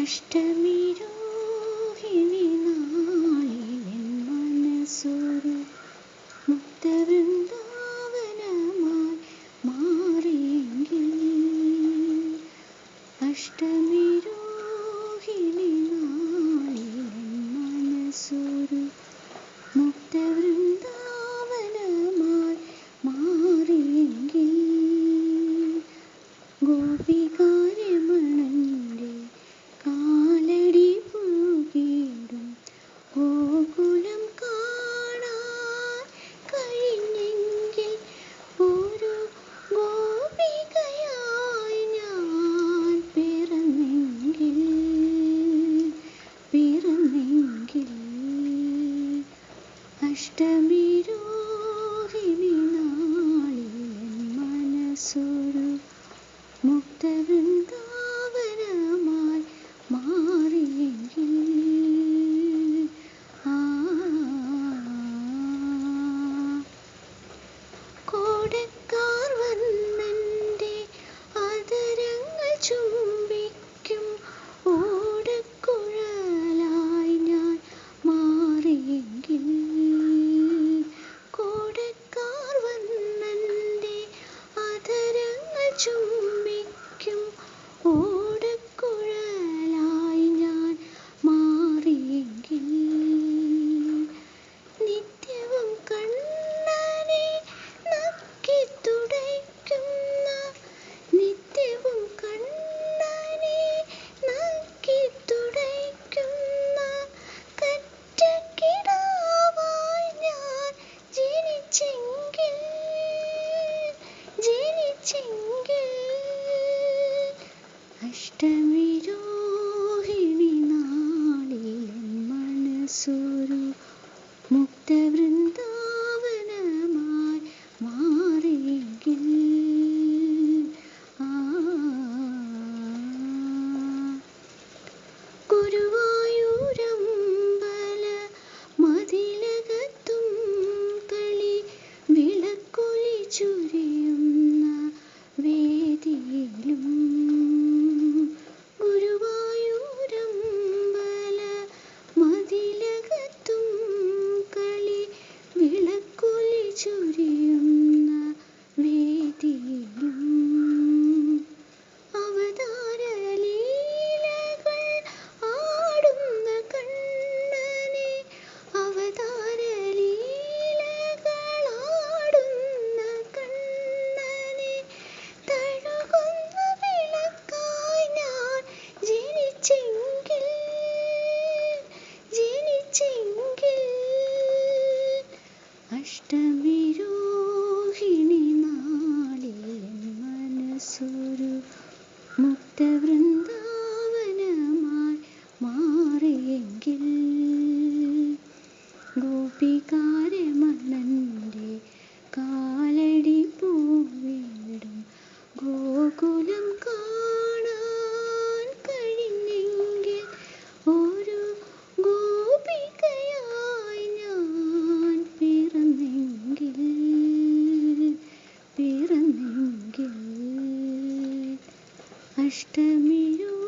അഷ്ടമിരോഹിണി നാളിലെൻ മനസ്സൊരു മുക്തവൃന്ദാവനമായി മാറിയെങ്കിൽ. അഷ്ടമിരോഹിണി നാളിലെൻ മനസ്സൊരു മുക്തവൃന്ദാവനമായി മാറിയെങ്കിൽ. ഗോപികാരമണന്റെ കാലടി പുൽകിടും ഗോകുലം കാണാൻ കഴിഞ്ഞെങ്കിൽ. ഒരു ഗോപികയായി ഞാൻ പിറന്നെങ്കിൽ. അഷ്ടമിരോഹിണി നാളിലെൻ മനസ്സൊരു മുക്തവൃന്ദാവനമായി മാറിയെങ്കിൽ. കോടക്കാർ വർണ്ണന്റെ ആദരങ്ങൾ ചുംബിക്കും ഓടക്കുഴലായി ഞാൻ മാറിയെങ്കിൽ. കോടക്കാർ വർണ്ണന്റെ ആദരങ്ങൾ ചുംബിക്കും ഓടക്കുഴലായി ഞാൻ മാറിയെങ്കിൽ. നിത്യവും കണ്ണനെ നക്കിത്തുടയ്ക്കുന്ന നിത്യവും കണ്ണനെ നക്കിത്തുടയ്ക്കുന്ന കറ്റക്കിടാവായി ഞാൻ ജനിച്ചെങ്കിൽ. അഷ്ടമിരോഹിണി നാളിലെൻ മനസ്സൊരു മുക്തവൃന്ദാവനമായി മാറിയെങ്കിൽ. ഗുരുവായൂരമ്പല മതിലകത്തും കളി വിളക്കൊലി ചൊരിയുന്ന വേദിയിലും. ഗുരുവായൂരമ്പല മതിലകത്തും കളി വിളക്കൊലി ചൊരിയുന്ന വേദിയിലും. അവതാരലീലകൾ ആടുന്ന കണ്ണനെ അവതാരലീലകൾ ആടുന്ന കണ്ണനെ തഴുകുന്ന വിളക്കായി ഞാൻ ജനിച്ചെങ്കിൽ. അഷ്ടമിരോഹിണി നാളിലെൻ മനസ്സൊരു മുക്തവൃന്ദാവനമായി മാറിയെങ്കിൽ. ഗോപികാരമണന്റെ കാലടി പൂവിടും ഗോകുലം കാണാൻ കഴിഞ്ഞെങ്കിൽ. ഒരു ഗോപികയായി ഞാൻ പിറന്നെങ്കിൽ. അഷ്ടമിരോ